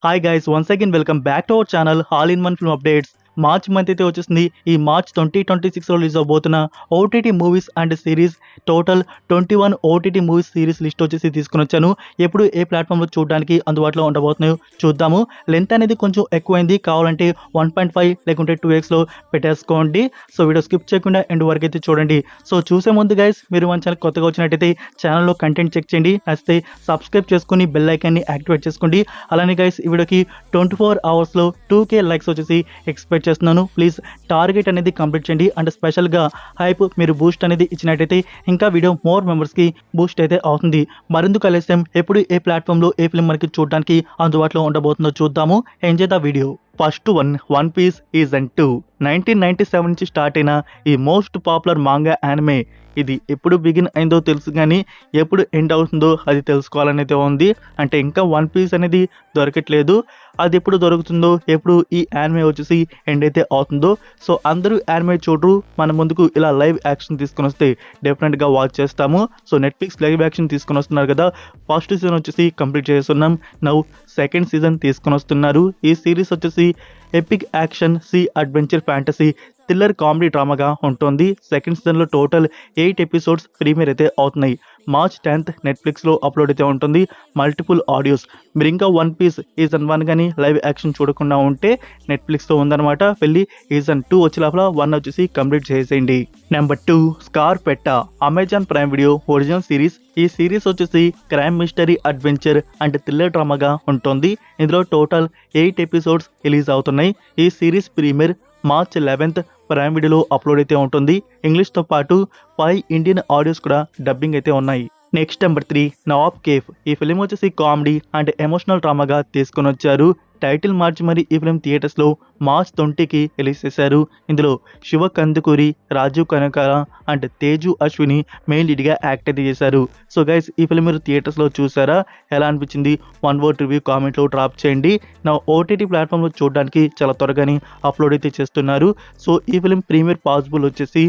Hi guys, once again welcome back to our channel all in one film updates. March month అయితే వచ్చేసింది. ఈ March 2026లో release అవబోతున్న OTT movies and series total 21 OTT movies series list వచ్చేసి తీసుకుని వచ్చాను. ఎప్పుడు ఏ ప్లాట్ఫామ్లో చూడడానికి అందుబాటులో ఉండబోతున్నాయో చూద్దాము. లెంత్ అనేది కొంచెం ఎక్కువైంది, కావాలంటే 1.5 లేకుంటే 2xలో పెట్టేసుకోండి. సో వీడియో స్కిప్ చేయకుండా ఎండ్ వరకు అయితే చూడండి. సో చూసే ముందు గైస్, మీరు మన ఛానల్ కొత్తగా వచ్చినట్టయితే ఛానల్లో కంటెంట్ చెక్ చేయండి, నచ్చితే సబ్స్క్రైబ్ చేసుకుని బెల్ ఐకాన్ని యాక్టివేట్ చేసుకోండి. అలానే గైస్, ఈ వీడియోకి 24 అవర్స్లో 2K లైక్స్ వచ్చేసి ఎక్స్పెక్ట్ చేస్తున్నాను. ప్లీజ్ టార్గెట్ అనేది కంప్లీట్ చేయండి. అండ్ స్పెషల్గా హైప్ మీరు బూస్ట్ అనేది ఇచ్చినట్టయితే ఇంకా వీడియో మోర్ మెంబర్స్కి బూస్ట్ అయితే అవుతుంది. మరిందుకు ఆలస్యం, ఎప్పుడు ఏ ప్లాట్ఫామ్లో ఏ ఫిల్మ్ మనకి చూడడానికి అందుబాటులో ఉండబోతుందో చూద్దాము. Enjoy the video. First One Piece season 2 1997 నుంచి స్టార్ట్ అయిన ఈ మోస్ట్ పాపులర్ మాంగా యానిమే. ఇది ఎప్పుడు బిగిన్ అయిందో తెలుసు, కానీ ఎప్పుడు ఎండ్ అవుతుందో అది తెలుసుకోవాలని అయితే ఉంది. అంటే ఇంకా వన్ పీస్ అనేది దొరకట్లేదు. అది ఎప్పుడు దొరుకుతుందో, ఎప్పుడు ఈ యానిమే వచ్చేసి ఎండ్ అయితే అవుతుందో. సో అందరూ యానిమే చూడరు, మన ముందుకు ఇలా లైవ్ యాక్షన్ తీసుకొని వస్తే డెఫినెట్గా వాచ్ చేస్తాము. సో నెట్ఫ్లిక్స్ లైవ్ యాక్షన్ తీసుకొని వస్తున్నారు కదా, ఫస్ట్ సీజన్ వచ్చేసి కంప్లీట్ చేస్తున్నాం. నౌ సెకండ్ సీజన్ తీసుకొని వస్తున్నారు. ఈ సిరీస్ వచ్చేసి epic action sea adventure fantasy thriller comedy డ్రామాగా ఉంటుంది. సెకండ్ సీజన్లో టోటల్ 8 ఎపిసోడ్స్ ప్రీమియర్ అయితే అవుతున్నాయి. మార్చ్ 10th నెట్ఫ్లిక్స్లో అప్లోడ్ అయితే ఉంటుంది. Multiple audios. మీరు ఇంకా వన్ పీస్ సీజన్ 1 కానీ లైవ్ యాక్షన్ చూడకుండా ఉంటే నెట్ఫ్లిక్స్లో ఉందన్నమాట. వెళ్ళి సీజన్ 2 వచ్చే లోపల 1 వచ్చేసి కంప్లీట్ చేసేయండి. Number 2 Scarpetta, Amazon prime video original series. ఈ సిరీస్ వచ్చేసి crime mystery adventure and thriller డ్రామాగా ఉంటుంది. ఇందులో టోటల్ 8 ఎపిసోడ్స్ రిలీజ్ అవుతున్నాయి. ఈ series premiere March 11th prime వీడియోలో అప్లోడ్ అయితే ఉంటుంది. ఇంగ్లీష్తో పాటు 5 ఇండియన్ ఆడియోస్ కూడా డబ్బింగ్ అయితే ఉన్నాయి. Next number 3 Nawab cafe. ఈ ఫిలిం వచ్చేసి కామెడీ అండ్ ఎమోషనల్ డ్రామాగా తీసుకొని వచ్చారు. టైటిల్ మార్చి మరి ఈ ఫిలిం థియేటర్స్లో మార్చ్ 20కి రిలీజ్ చేశారు. ఇందులో శివ కందుకూరి, రాజీవ్ కనకాల అండ్ తేజు అశ్విని మెయిన్ లీడ్గా యాక్ట్ అయితే చేశారు. సో గైస్, ఈ ఫిలిం మీరు థియేటర్స్లో చూసారా? ఎలా అనిపించింది? 1 వర్డ్ రివ్యూ కామెంట్లో డ్రాప్ చేయండి. నా ఓటీటీ ప్లాట్ఫామ్లో చూడడానికి చాలా త్వరగానే అప్లోడ్ అయితే చేస్తున్నారు. సో ఈ ఫిలిం ప్రీమియర్ పాసిబుల్ వచ్చేసి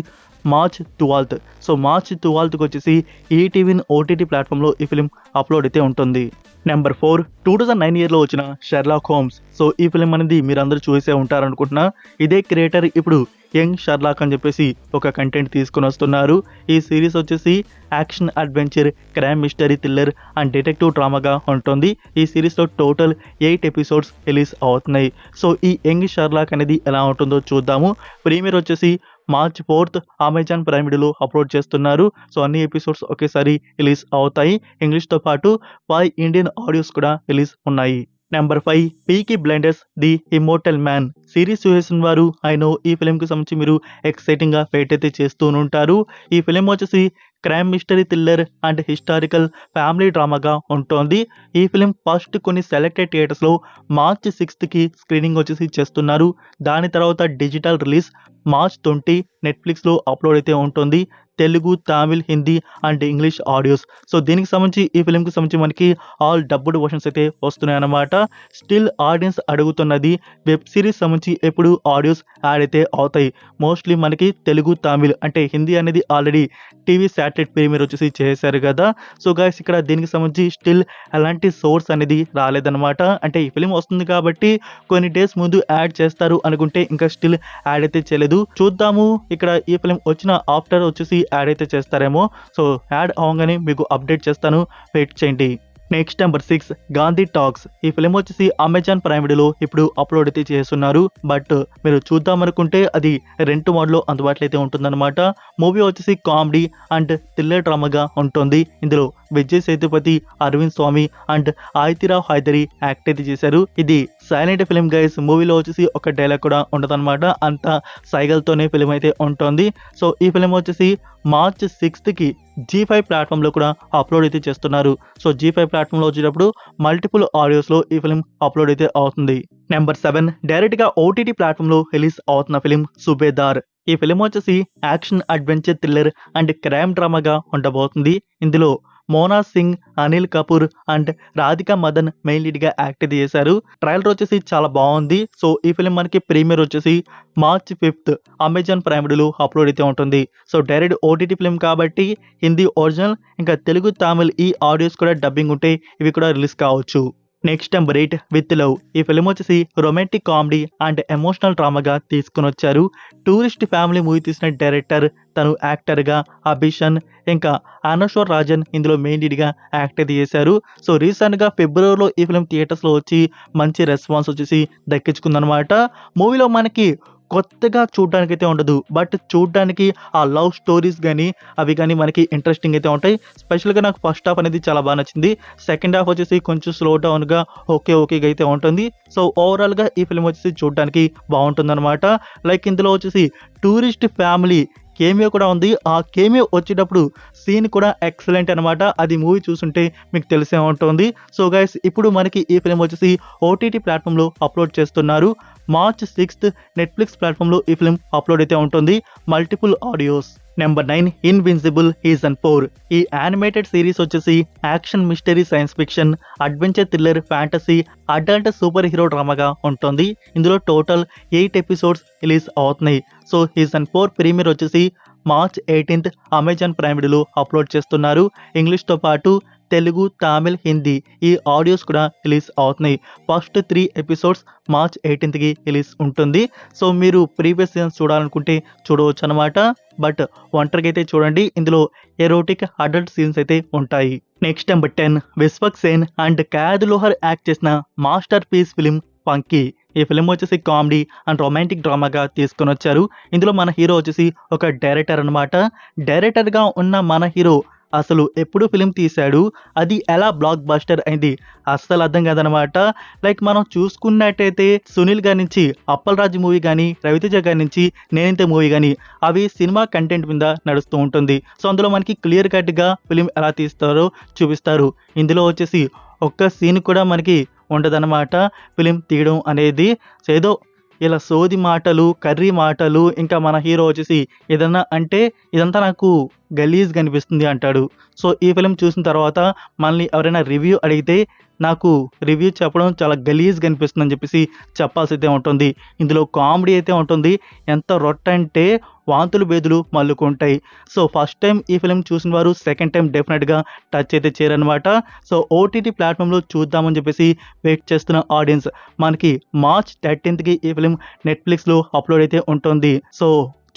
మార్చ్ 12th. సో మార్చ్ 12కి వచ్చేసి ఈటీవీ ఓటీటీ ప్లాట్ఫామ్లో ఈ ఫిలిం అప్లోడ్ అయితే ఉంటుంది. నెంబర్ 4 2009 ఇయర్లో వచ్చిన షెర్లాక్ హోమ్స్. సో ఈ ఫిలిం అనేది మీరు అందరూ చూసే ఉంటారనుకుంటున్నా. ఇదే క్రియేటర్ ఇప్పుడు యంగ్ షెర్లాక్ అని చెప్పేసి ఒక కంటెంట్ తీసుకొని వస్తున్నారు. ఈ సిరీస్ వచ్చేసి action adventure crime mystery thriller and detective డ్రామాగా ఉంటుంది. ఈ సిరీస్లో టోటల్ 8 ఎపిసోడ్స్ రిలీజ్ అవుతున్నాయి. సో ఈ యంగ్ షెర్లాక్ అనేది ఎలా ఉంటుందో చూద్దాము. ప్రీమియర్ వచ్చేసి మార్చ్ 4th అమెజాన్ ప్రైమ్ వీడియోలో అప్లోడ్ చేస్తున్నారు. సో అన్ని ఎపిసోడ్స్ ఒకేసారి రిలీజ్ అవుతాయి. ఇంగ్లీష్తో పాటు 5 ఇండియన్ ఆడియోస్ కూడా రిలీజ్ ఉన్నాయి. Number 5 Peaky Blinders the immortal man. Series చూసిన వారు ఐ నో ఈ ఫిలింకి సంబంధించి మీరు ఎక్సైటింగ్గా వెయిట్ అయితే చేస్తూ ఉంటారు. ఈ ఫిలిం వచ్చేసి crime mystery thriller and historical family డ్రామాగా ఉంటుంది. ఈ ఫిలిం ఫస్ట్ కొన్ని సెలెక్టెడ్ థియేటర్స్లో మార్చ్ 6కి స్క్రీనింగ్ వచ్చేసి చేస్తున్నారు. దాని తర్వాత డిజిటల్ రిలీజ్ మార్చ్ 20 నెట్ఫ్లిక్స్లో అప్లోడ్ అయితే ఉంటుంది. Telugu, Tamil, Hindi and English audios. So దీనికి సంబంధించి ఈ ఫిలింకి సంబంధించి మనకి ఆల్ డబ్బుడ్ వర్షన్స్ అయితే వస్తున్నాయి అన్నమాట. స్టిల్ ఆడియన్స్ అడుగుతున్నది వెబ్ సిరీస్ సంబంధించి ఎప్పుడు ఆడియోస్ యాడ్ అయితే అవుతాయి. మోస్ట్లీ మనకి తెలుగు, తమిళ్ అంటే హిందీ అనేది ఆల్రెడీ టీవీ శాటిలైట్ ప్రీమియర్ వచ్చేసి చేశారు కదా. సో గైస్, ఇక్కడ దీనికి సంబంధించి స్టిల్ ఎలాంటి సోర్స్ అనేది రాలేదన్నమాట. అంటే ఈ ఫిలిం వస్తుంది కాబట్టి కొన్ని డేస్ ముందు యాడ్ చేస్తారు అనుకుంటే ఇంకా స్టిల్ యాడ్ అయితే చేయలేదు. చూద్దాము, ఇక్కడ ఈ ఫిలిం వచ్చిన ఆఫ్టర్ వచ్చేసి యాడ్ అయితే చేస్తారేమో. సో యాడ్ అవగానే మీకు అప్డేట్ చేస్తాను, వెయిట్ చేయండి. Next number 6 Gandhi talks. ఈ ఫిలిం వచ్చేసి అమెజాన్ ప్రైమ్ వీడియోలో ఇప్పుడు అప్లోడ్ అయితే చేస్తున్నారు. బట్ మీరు చూద్దామనుకుంటే అది రెంట్ మోడ్లో అందుబాటులో అయితే ఉంటుందన్నమాట. మూవీ వచ్చేసి కామెడీ అండ్ థ్రిల్లర్ డ్రామాగా ఉంటుంది. ఇందులో విజయ్ సేతుపతి, అరవింద్ స్వామి అండ్ ఆయితీరావు హైదరి యాక్ట్ అయితే చేశారు. ఇది సైలెంట్ ఫిలిం గైస్. మూవీలో వచ్చేసి ఒక డైలాగ్ కూడా ఉండదన్నమాట. అంత సైగల్తోనే ఫిలిం అయితే ఉంటుంది. సో ఈ ఫిలిం వచ్చేసి మార్చ్ 6కి G5 ప్లాట్ఫామ్లో కూడా అప్లోడ్ అయితే చేస్తున్నారు. సో G5 ప్లాట్ఫామ్లో వచ్చేటప్పుడు మల్టిపుల్ ఆడియోస్లో ఈ ఫిలిం అప్లోడ్ అయితే అవుతుంది. నెంబర్ 7 డైరెక్ట్గా ఓటీటీ ప్లాట్ఫామ్లో రిలీజ్ అవుతున్న ఫిలిం సుబేదార్. ఈ ఫిలిం వచ్చేసి action adventure thriller and crime డ్రామాగా ఉండబోతుంది. ఇందులో మోనా సింగ్, అనిల్ కపూర్ అండ్ రాధికా మదన్ మెయిన్ లీడ్గా యాక్ట్ అయితే చేశారు. ట్రైలర్ వచ్చేసి చాలా బాగుంది. సో ఈ ఫిలిం మనకి ప్రీమియర్ వచ్చేసి మార్చ్ 5th అమెజాన్ ప్రైమ్ వీడియోలో అప్లోడ్ అయితే ఉంటుంది. సో డైరెక్ట్ ఓటీటీ ఫిలిం కాబట్టి హిందీ ఒరిజినల్ ఇంకా తెలుగు, తమిళ్ ఈ ఆడియోస్ కూడా డబ్బింగ్ ఉంటే ఇవి కూడా రిలీజ్ కావచ్చు. Next number 8 with love. ఈ ఫిల్మ్ వచ్చేసి రొమాంటిక్ కామెడీ అండ్ ఎమోషనల్ డ్రామాగా తీసుకుని వచ్చారు. టూరిస్ట్ ఫ్యామిలీ మూవీ తీసిన డైరెక్టర్ తను యాక్టర్గా అభిషన్ ఇంకా అనశ్వర్ రాజన్ ఇందులో మెయిన్ లీడ్గా యాక్ట్ అయితే చేశారు. సో రీసెంట్గా ఫిబ్రవరిలో ఈ ఫిల్మ్ థియేటర్స్లో వచ్చి మంచి రెస్పాన్స్ వచ్చేసి దక్కించుకుందనమాట. మూవీలో మనకి కొత్తగా చూడడానికి అయితే ఉండదు, బట్ చూడడానికి ఆ లవ్ స్టోరీస్ కానీ అవి కానీ మనకి ఇంట్రెస్టింగ్ అయితే ఉంటాయి. స్పెషల్గా నాకు ఫస్ట్ హాఫ్ అనేది చాలా బాగా నచ్చింది. సెకండ్ హాఫ్ వచ్చేసి కొంచెం స్లో డౌన్గా ఓకేగా అయితే ఉంటుంది. సో ఓవరాల్గా ఈ ఫిల్మ్ వచ్చేసి చూడడానికి బాగుంటుంది అనమాట. లైక్ ఇందులో వచ్చేసి టూరిస్ట్ ఫ్యామిలీ కేమియో కూడా ఉంది. ఆ కేమియో వచ్చేటప్పుడు సీన్ కూడా ఎక్సలెంట్ అనమాట. అది మూవీ చూస్తుంటే మీకు తెలిసే ఉంటుంది. సో గైస్ ఇప్పుడు మనకి ఈ ఫిల్మ్ వచ్చేసి ఓటీటీ ప్లాట్ఫామ్లో అప్లోడ్ చేస్తున్నారు. మార్చ్ 6th నెట్ఫ్లిక్స్ ప్లాట్ఫామ్లో ఈ ఫిల్మ్ అప్లోడ్ అయితే ఉంటుంది. Multiple audios. Number 9 Invincible season 4. ఈ యానిమేటెడ్ సిరీస్ వచ్చేసి action, mystery, science fiction, adventure, thriller, fantasy, adult superhero డ్రామాగా ఉంటుంది. ఇందులో టోటల్ 8 ఎపిసోడ్స్ రిలీజ్ అవుతున్నాయి. సో సీజన్ 4 ప్రీమియర్ వచ్చేసి మార్చ్ 18th అమెజాన్ ప్రైమ్ వీడియోలో అప్లోడ్ చేస్తున్నారు. ఇంగ్లీష్తో పాటు తెలుగు, తమిళ్, హిందీ ఈ ఆడియోస్ కూడా రిలీజ్ అవుతున్నాయి. First 3 episodes March 18th release ఉంటుంది. సో మీరు ప్రీవియస్ సీజన్స్ చూడాలనుకుంటే చూడవచ్చు అనమాట. బట్ ఒంటరిగా అయితే చూడండి, ఇందులో ఎరోటిక్ అడల్ట్ సీన్స్ అయితే ఉంటాయి. Next number 10 Vishwak Sen and Kayadu Lohar act చేసిన మాస్టర్ పీస్ ఫిలిం పంకీ. ఈ ఫిలిం వచ్చేసి కామెడీ అండ్ రొమాంటిక్ డ్రామాగా తీసుకొని వచ్చారు. ఇందులో మన హీరో వచ్చేసి ఒక డైరెక్టర్ అనమాట. డైరెక్టర్గా ఉన్న మన హీరో అసలు ఎప్పుడు ఫిలిం తీశాడు, అది ఎలా బ్లాక్ బస్టర్ అయింది అస్సలు అర్థం కాదనమాట. లైక్ మనం చూసుకున్నట్టయితే సునీల్ గారి నుంచి అప్పల్ రాజు మూవీ కానీ, రవితేజ గారి నుంచి నేనింతే మూవీ కానీ అవి సినిమా కంటెంట్ మీద నడుస్తూ ఉంటుంది. సో అందులో మనకి క్లియర్ కట్గా ఫిలిం ఎలా తీస్తారో చూపిస్తారు. ఇందులో వచ్చేసి ఒక్క సీన్ కూడా మనకి ఉండదన్నమాట ఫిలిం తీయడం అనేది. ఏదో ఇలా సోది మాటలు, కర్రీ మాటలు, ఇంకా మన హీరో వచ్చేసి ఏదన్నా అంటే ఇదంతా నాకు గలీజ్గా అనిపిస్తుంది అంటాడు. సో ఈ ఫిలిం చూసిన తర్వాత మనల్ని ఎవరైనా రివ్యూ అడిగితే నాకు రివ్యూ చెప్పడం చాలా గలీజ్గా అనిపిస్తుంది అని చెప్పేసి చెప్పాల్సి అయితే ఉంటుంది. ఇందులో కామెడీ అయితే ఉంటుంది. ఎంత రొట్టంటే వాంతులు బేదులు మల్లుకుంటాయి. సో ఫస్ట్ టైం ఈ ఫిలిం చూసిన వారు సెకండ్ టైం డెఫినెట్గా టచ్ అయితే చేయరనమాట. సో ఓటీటీ ప్లాట్ఫామ్లో చూద్దామని చెప్పేసి వెయిట్ చేస్తున్న ఆడియన్స్ మనకి మార్చ్ 13th ఈ ఫిలిం నెట్ఫ్లిక్స్లో అప్లోడ్ అయితే ఉంటుంది. సో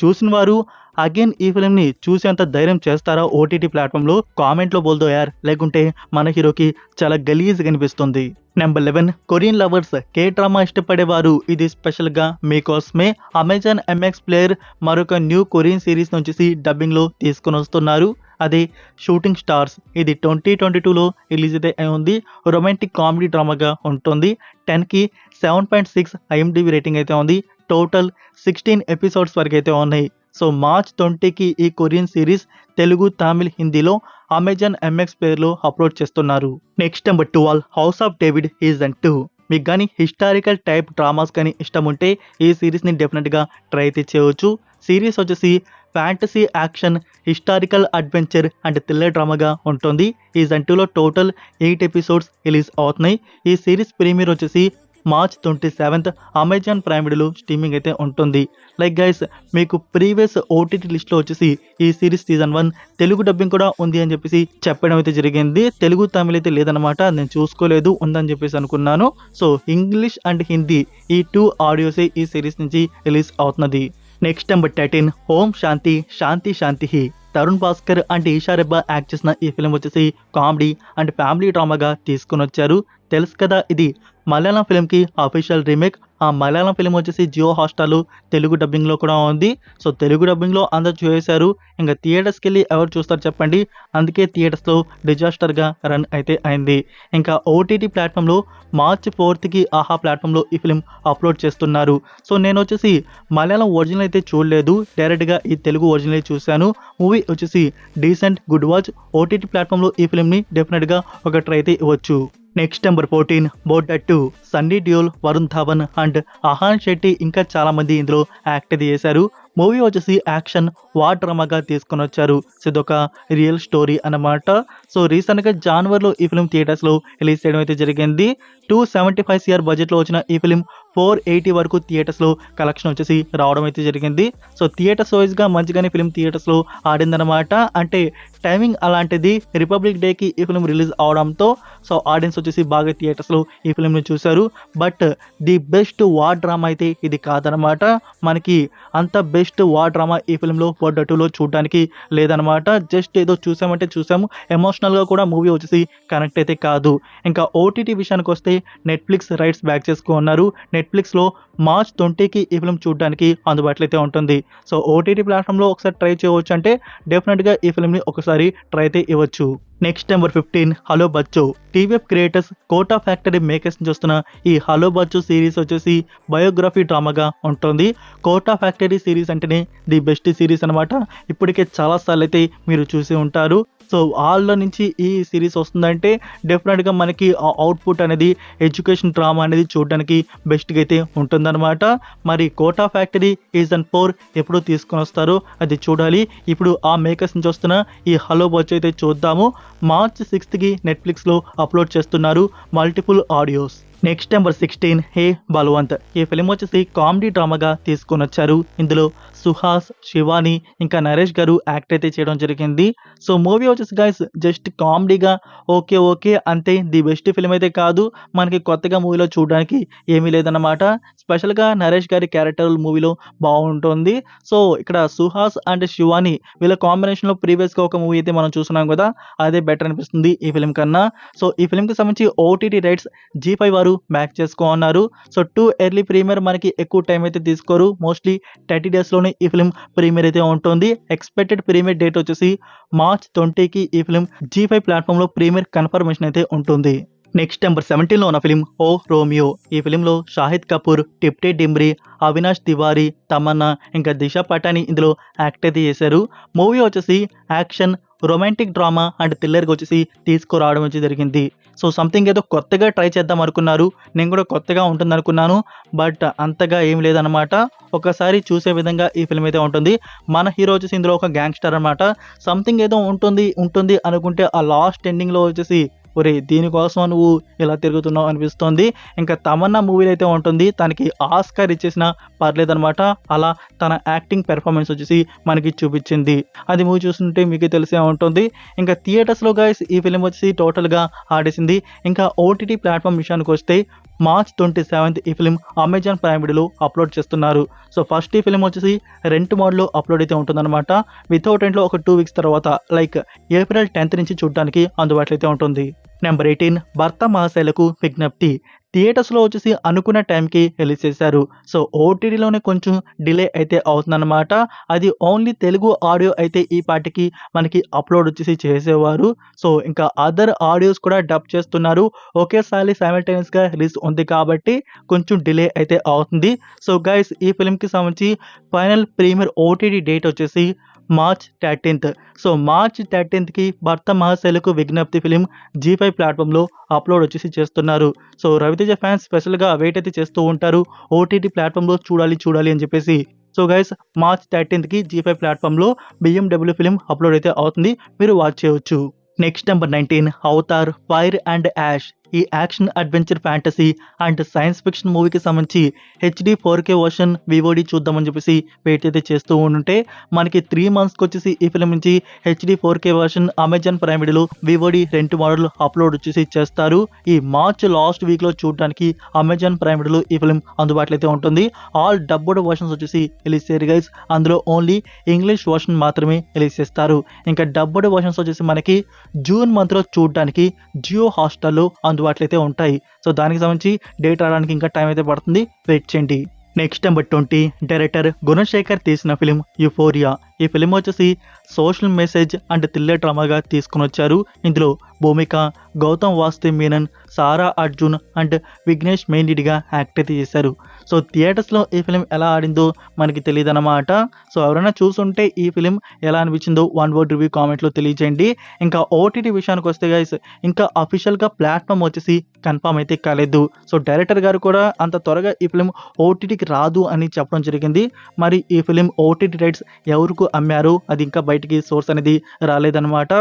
చూసిన వారు అగైన్ ఈ ఫిలింని చూసేంత ధైర్యం చేస్తారా ఓటీటీ ప్లాట్ఫామ్లో? కామెంట్లో బోల్దో యార్, లేకుంటే మన హీరోకి చాలా గలీజ్గా అనిపిస్తుంది. Number 11 Korean lovers, K drama ఇష్టపడేవారు ఇది స్పెషల్గా మీకోసమే. అమెజాన్ ఎంఎక్స్ ప్లేయర్ మరొక న్యూ కొరియన్ సిరీస్ వచ్చేసి డబ్బింగ్లో తీసుకొని వస్తున్నారు. అది షూటింగ్ స్టార్స్. ఇది 2022లో రిలీజ్ అయితే ఉంది. రొమాంటిక్ కామెడీ డ్రామాగా ఉంటుంది. 10కి 7.6 IMDb రేటింగ్ అయితే ఉంది. టోటల్ 16 ఎపిసోడ్స్ వరకు అయితే ఉన్నాయి. సో మార్చ్ 20కి ఈ కొరియన్ సిరీస్ తెలుగు, తమిళ్, హిందీలో అమెజాన్ ఎంఎక్స్ ప్లేయర్లో అప్లోడ్ చేస్తున్నారు. Next number 12 house of David season 2. మీకు కానీ హిస్టారికల్ టైప్ డ్రామాస్ కానీ ఇష్టం ఉంటే ఈ సిరీస్ని డెఫినెట్గా ట్రై అయితే చేయవచ్చు. సిరీస్ వచ్చేసి fantasy, action, historical adventure and thriller డ్రామాగా ఉంటుంది. సీజన్ 2లో టోటల్ 8 ఎపిసోడ్స్ రిలీజ్ అవుతున్నాయి. ఈ సిరీస్ ప్రీమియర్ వచ్చేసి మార్చ్ 27th అమెజాన్ ప్రైమ్ వీడియోలో స్ట్రీమింగ్ అయితే ఉంటుంది. లైక్ గైస్, మీకు ప్రీవియస్ ఓటీటీ లిస్ట్లో వచ్చేసి ఈ సిరీస్ సీజన్ 1 తెలుగు డబ్బింగ్ కూడా ఉంది అని చెప్పేసి చెప్పడం అయితే జరిగింది. తెలుగు, తమిళ్ అయితే లేదనమాట, నేను చూసుకోలేదు, ఉందని చెప్పేసి అనుకున్నాను. సో ఇంగ్లీష్ అండ్ హిందీ ఈ 2 ఆడియోసే ఈ సిరీస్ నుంచి రిలీజ్ అవుతున్నది. Next number 13 Om Shanti Shanti Shanti. Tarun Bhaskar and Eesha Rebba act చేసిన ఈ ఫిలిం వచ్చేసి కామెడీ అండ్ ఫ్యామిలీ డ్రామాగా తీసుకొని వచ్చారు. తెలుసు కదా, ఇది మలయాళం ఫిలింకి అఫీషియల్ రీమేక్. ఆ మలయాళం ఫిలిం వచ్చేసి జియో హాట్స్టార్లో తెలుగు డబ్బింగ్లో కూడా ఉంది. సో తెలుగు డబ్బింగ్లో అందరూ చూసేశారు. ఇంకా థియేటర్స్కి వెళ్ళి ఎవరు చూస్తారు చెప్పండి. అందుకే థియేటర్స్లో డిజాస్టర్గా రన్ అయితే అయింది. ఇంకా ఓటీటీ ప్లాట్ఫామ్లో మార్చ్ 4th ఆహా ప్లాట్ఫామ్లో ఈ ఫిలిం అప్లోడ్ చేస్తున్నారు. సో నేను వచ్చేసి మలయాళం ఒరిజినల్ అయితే చూడలేదు, డైరెక్ట్గా ఈ తెలుగు ఒరిజినల్ చూశాను. మూవీ వచ్చేసి డీసెంట్, గుడ్ వాచ్. ఓటీటీ ప్లాట్ఫామ్లో ఈ ఫిలింని డెఫినెట్గా ఒక ట్రై అయితే ఇవ్వచ్చు. Next number 14 border 2. Sunny Deol, Varun Dhawan and Ahan Shetty ఇంకా చాలా మంది ఇందులో యాక్ట్ అయితే చేశారు. మూవీ వచ్చేసి యాక్షన్ వార్ డ్రామాగా తీసుకొని వచ్చారు. సో ఇదొక రియల్ స్టోరీ అన్నమాట. సో రీసెంట్గా జనవరిలో ఈ ఫిల్మ్ థియేటర్స్లో రిలీజ్ చేయడం అయితే జరిగింది. 275 CR బడ్జెట్లో వచ్చిన ఈ ఫిల్మ్ 480 వరకు థియేటర్స్లో కలెక్షన్ వచ్చేసి రావడం అయితే జరిగింది. సో థియేటర్స్ వైజ్గా మంచిగానే ఫిల్మ్ థియేటర్స్లో ఆడిందనమాట. అంటే టైమింగ్ అలాంటిది, రిపబ్లిక్ డేకి ఈ ఫిల్మ్ రిలీజ్ అవడంతో సో ఆడియన్స్ వచ్చేసి బాగా థియేటర్స్లో ఈ ఫిల్మ్ని చూశారు. But the best war drama అయితే ఇది కాదనమాట. మనకి అంత బెస్ట్ వార్ డ్రామా ఈ ఫిల్మ్లో ఫోర్ 2లో చూడడానికి లేదనమాట. జస్ట్ ఏదో చూసామంటే చూసాము, ఎమోషనల్గా కూడా మూవీ వచ్చేసి కనెక్ట్ అయితే కాదు. ఇంకా ఓటీటీ విషయానికి వస్తే నెట్ఫ్లిక్స్ రైట్స్ బ్యాక్ చేసుకున్నారు. నెట్ఫ్లిక్స్లో మార్చ్ 20కి ఈ ఫిల్మ్ చూడడానికి అందుబాటులో అయితే ఉంటుంది. సో ఓటీటీ ప్లాట్ఫామ్లో ఒకసారి ట్రై చేయవచ్చు అంటే డెఫినెట్గా ఈ ఫిల్మ్ని ఒకసారి ట్రై అయితే ఇవ్వచ్చు. Next number 15 hello Bachchu. TVF creators Kota Factory makers చూస్తున్న ఈ హలో బచ్చు సిరీస్ వచ్చేసి బయోగ్రఫీ డ్రామాగా ఉంటుంది. కోటా ఫ్యాక్టరీ సిరీస్ అంటేనే ది బెస్ట్ సిరీస్ అనమాట. ఇప్పటికే చాలాసార్లు అయితే మీరు చూసి ఉంటారు. సో వాళ్ళ నుంచి ఈ సిరీస్ వస్తుందంటే డెఫినెట్గా మనకి ఆ అవుట్పుట్ అనేది ఎడ్యుకేషన్ డ్రామా అనేది చూడడానికి బెస్ట్గా అయితే ఉంటుందన్నమాట. మరి కోటా ఫ్యాక్టరీ సీజన్ 4 ఎప్పుడు తీసుకొని వస్తారో అది చూడాలి. ఇప్పుడు ఆ మేకర్స్ నుంచి వస్తున్న ఈ హలో బచ్చు అయితే చూద్దాము. మార్చ్ 6కి నెట్ఫ్లిక్స్లో అప్లోడ్ చేస్తున్నారు మల్టిపుల్ ఆడియోస్. నెక్స్ట్ నెంబర్ 16 హే బలవంత్. ఈ ఫిలిం వచ్చేసి కామెడీ డ్రామాగా తీసుకొని వచ్చారు. ఇందులో సుహాస్, శివాని ఇంకా నరేష్ గారు యాక్ట్ అయితే చేయడం జరిగింది. సో మూవీ వచ్చేసి గైస్ జస్ట్ కామెడీగా ఓకే అంతే. ది బెస్ట్ ఫిలిం అయితే కాదు, మనకి కొత్తగా మూవీలో చూడడానికి ఏమీ లేదన్నమాట. స్పెషల్గా నరేష్ గారి క్యారెక్టర్ మూవీలో బాగుంటుంది. సో ఇక్కడ సుహాస్ అండ్ శివాని వీళ్ళ కాంబినేషన్లో ప్రీవియస్గా ఒక మూవీ అయితే మనం చూస్తున్నాం కదా, అదే బెటర్ అనిపిస్తుంది ఈ ఫిలిం కన్నా. సో ఈ ఫిలింకి సంబంధించి ఓటీటీ రైట్స్ G5 వారు బ్యాక్ చేసుకోన్నారు. సో 2 ఎర్లీ ప్రీమియర్ మనకి ఎక్కువ టైం అయితే తీసుకోరు. మోస్ట్లీ 30 డేస్లోనే ఈ ఫిలిం ప్రీమియర్ అయితే ఉంటుంది. ఎక్స్పెక్టెడ్ ప్రీమియర్ డేట్ వచ్చేసి మార్చ్ 20కి ఈ ఫిలిం G5 ప్లాట్ఫామ్లో ప్రీమియర్ కన్ఫర్మేషన్ అయితే ఉంటుంది. నెక్స్ట్ నెంబర్ 17లో ఉన్న ఫిలిం ఓ రోమియో. ఈ ఫిలింలో షాహిద్ కపూర్, టిప్టే డిమ్రీ, అవినాష్ తివారీ, తమన్నా ఇంకా దిశా పటాని ఇందులో యాక్ట్ అయితే చేశారు. మూవీ వచ్చేసి యాక్షన్, రొమాంటిక్ డ్రామా అండ్ థ్రిల్లర్గా వచ్చేసి తీసుకురావడం వచ్చి జరిగింది. సో సంథింగ్ ఏదో కొత్తగా ట్రై చేద్దాం అనుకున్నారు. నేను కూడా కొత్తగా ఉంటుంది అనుకున్నాను, బట్ అంతగా ఏం లేదనమాట. ఒకసారి చూసే విధంగా ఈ ఫిల్మ్ అయితే ఉంటుంది. మన హీరో వచ్చేసి ఇందులో ఒక గ్యాంగ్స్టర్ అనమాట. సంథింగ్ ఏదో ఉంటుంది అనుకుంటే ఆ లాస్ట్ ఎండింగ్లో వచ్చేసి ఒరే దీనికోసం నువ్వు ఇలా తిరుగుతున్నావు అనిపిస్తుంది. ఇంకా తమన్నా మూవీలో అయితే ఉంటుంది, తనకి ఆస్కార్ ఇచ్చేసినా పర్లేదనమాట. అలా తన యాక్టింగ్ పెర్ఫార్మెన్స్ వచ్చేసి మనకి చూపించింది. అది మూవీ చూస్తుంటే మీకు తెలిసే ఉంటుంది. ఇంకా థియేటర్స్లో గైస్ ఈ ఫిలిం వచ్చేసి టోటల్గా ఆడేసింది. ఇంకా ఓటీటీ ప్లాట్ఫామ్ విషయానికి వస్తే మార్చ్ 27 ఈ ఫిలిం అమెజాన్ ప్రైమ్ వీడియోలో అప్లోడ్ చేస్తున్నారు. సో ఫస్ట్ ఈ ఫిలిం వచ్చేసి రెంట్ మోడ్లో అప్లోడ్ అయితే ఉంటుందన్నమాట. వితౌట్ రెంట్లో ఒక 2 వీక్స్ తర్వాత లైక్ ఏప్రిల్ 10th నుంచి చూడడానికి అందుబాటులో అయితే ఉంటుంది. నెంబర్ 18 భర్త మహాశైలకు విజ్ఞప్తి. థియేటర్స్లో వచ్చేసి అనుకున్న టైంకి రిలీజ్ చేశారు. సో ఓటీటీలోనే కొంచెం డిలే అయితే అవుతుందన్నమాట. అది ఓన్లీ తెలుగు ఆడియో అయితే ఈ పాటికి మనకి అప్లోడ్ వచ్చేసి చేసేవారు. సో ఇంకా అదర్ ఆడియోస్ కూడా డబ్ చేస్తున్నారు. ఒకేసారి సైమల్టేనియస్గా రిలీజ్ ఉంది కాబట్టి కొంచెం డిలే అయితే అవుతుంది. సో గైస్ ఈ ఫిల్మ్కి సంబంధించి ఫైనల్ ప్రీమియర్ ఓటీటీ డేట్ వచ్చేసి మార్చ్ 13th. సో మార్చ్ 13కి భర్త మహాశైలకు విజ్ఞప్తి ఫిలిం G5 ప్లాట్ఫామ్లో అప్లోడ్ వచ్చేసి చేస్తున్నారు. సో రవితేజ ఫ్యాన్స్ స్పెషల్గా వెయిట్ అయితే చేస్తూ ఉంటారు ఓటీటీ ప్లాట్ఫామ్లో చూడాలి అని చెప్పేసి. సో గైస్ మార్చ్ 13కి G5 ప్లాట్ఫామ్లో BMW ఫిలిం అప్లోడ్ అయితే అవుతుంది, మీరు వాచ్ చేయవచ్చు. Next number 19 Avatar fire and ash. ఈ action adventure fantasy and science fiction మూవీకి సంబంధించి HD 4K వర్షన్ VOD చూద్దామని చెప్పేసి వెయిట్ అయితే చేస్తూ ఉంటే మనకి 3 monthsకి వచ్చేసి ఈ ఫిలిం నుంచి HD 4K version Amazon prime వీడియోలో VOD రెంట్ మోడల్ అప్లోడ్ వచ్చేసి చేస్తారు. ఈ మార్చ్ లాస్ట్ వీక్లో చూడడానికి అమెజాన్ ప్రైమ్ వీడియోలో ఈ ఫిలిం అందుబాటులో అయితే ఉంటుంది. ఆల్ డబ్బుడ్ వర్షన్స్ వచ్చేసి రిలీజ్ చేయరు గైస్, అందులో ఓన్లీ ఇంగ్లీష్ వర్షన్ మాత్రమే రిలీజ్ చేస్తారు. ఇంకా డబ్బుడ్ వర్షన్స్ వచ్చేసి మనకి జూన్ మంత్లో చూడడానికి జియో హాట్స్టార్లో అందుబాటులో అయితే ఉంటాయి. సో దానికి సంబంధించి డేట్ రావడానికి ఇంకా టైం అయితే పడుతుంది, వెయిట్ చేయండి. నెక్స్ట్ నెంబర్ 20 డైరెక్టర్ గుణశేఖర్ తీసిన ఫిలిం యుఫోరియా. ఈ ఫిలిం వచ్చేసి సోషల్ మెసేజ్ అండ్ థ్రిల్లర్ డ్రామాగా తీసుకుని వచ్చారు. ఇందులో భూమిక, గౌతమ్ వాసుదేవ్ మీనన్, సారా అర్జున్ అండ్ విఘ్నేష్ మెయిన్ లీడ్గా యాక్ట్ అయితే చేశారు. సో థియేటర్స్లో ఈ ఫిలిం ఎలా ఆడిందో మనకి తెలియదు అన్నమాట. సో ఎవరైనా చూసుంటే ఈ ఫిలిం ఎలా అనిపించిందో 1 వర్డ్ రివ్యూ కామెంట్లో తెలియజేయండి. ఇంకా ఓటీటీ విషయానికి వస్తే గైస్, ఇంకా అఫీషియల్గా ప్లాట్ఫామ్ వచ్చేసి కన్ఫర్మ్ అయితే కాలేదు. సో డైరెక్టర్ గారు కూడా అంత త్వరగా ఈ ఫిలిం ఓటీటీకి రాదు అని చెప్పడం జరిగింది. మరి ఈ ఫిలిం ఓటీటీ రైట్స్ ఎవరికి అమ్మారు అది ఇంకా బయటికి సోర్స్ అనేది రాలేదన్నమాట.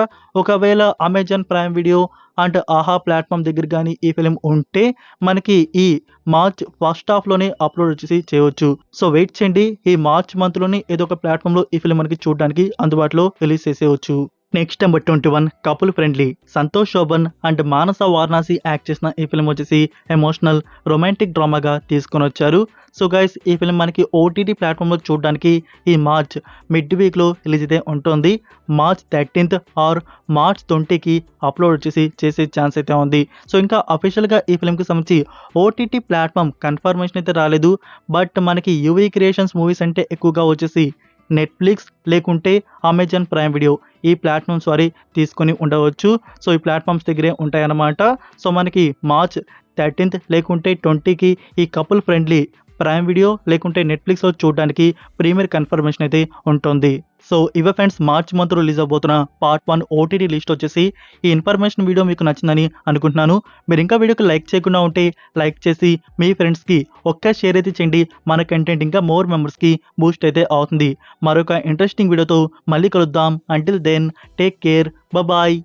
ఒకవేళ అమెజాన్ ప్రైమ్ వీడియో అండ్ ఆహా ప్లాట్ఫామ్ దగ్గర కానీ ఈ ఫిలిం ఉంటే మనకి ఈ మార్చ్ ఫస్ట్ హాఫ్లోనే అప్లోడ్ వచ్చేసి చేయవచ్చు. సో వెయిట్ చేయండి, ఈ మార్చ్ మంత్లోనే ఏదో ఒక ప్లాట్ఫామ్లో ఈ ఫిలిం మనకి చూడడానికి అందుబాటులో రిలీజ్ చేసేయచ్చు. Next number 21 couple friendly. Santosh Sobhan and Manasa Varanasi act చేసిన ఈ ఫిలిం వచ్చేసి ఎమోషనల్ రొమాంటిక్ డ్రామాగా తీసుకొని వచ్చారు. సో గైస్, ఈ ఫిలిం మనకి ఓటీటీ ప్లాట్ఫామ్లో చూడడానికి ఈ మార్చ్ మిడ్ వీక్లో రిలీజ్ అయితే ఉంటుంది. మార్చ్ 13th ఆర్ మార్చ్ 20కి అప్లోడ్ వచ్చేసి చేసే ఛాన్స్ అయితే ఉంది. సో ఇంకా అఫీషియల్గా ఈ ఫిలింకి సంబంధించి ఓటీటీ ప్లాట్ఫామ్ కన్ఫర్మేషన్ అయితే రాలేదు. బట్ మనకి యూవీ క్రియేషన్స్ మూవీస్ అంటే ఎక్కువగా వచ్చేసి నెట్ఫ్లిక్స్ లేకుంటే అమెజాన్ ప్రైమ్ వీడియో ఈ ప్లాట్ఫామ్స్ వారి తీసుకొని ఉండవచ్చు. సో ఈ ప్లాట్ఫామ్స్ దగ్గరే ఉంటాయన్నమాట. సో మనకి మార్చ్ 13th లేకుంటే 20కి ఈ కపుల్ ఫ్రెండ్లీ ప్రైమ్ వీడియో లేకుంటే నెట్ఫ్లిక్స్లో చూడడానికి ప్రీమియర్ కన్ఫర్మేషన్ అయితే ఉంటుంది. సో ఇవే ఫ్రెండ్స్, మార్చ్ మంత్ రిలీజ్ అవబోతున్న పార్ట్ 1 ఓటీటీ లిస్ట్ వచ్చేసి. ఈ ఇన్ఫర్మేషన్ వీడియో మీకు నచ్చిందని అనుకుంటున్నాను. మీరు ఇంకా వీడియోకి లైక్ చేయకుండా ఉంటే లైక్ చేసి మీ ఫ్రెండ్స్కి ఒక్క షేర్ అయితే చేయండి. మన కంటెంట్ ఇంకా మోర్ మెంబర్స్కి బూస్ట్ అయితే అవుతుంది. మరొక ఇంట్రెస్టింగ్ వీడియోతో మళ్ళీ కలుద్దాం. Until then take care, bye.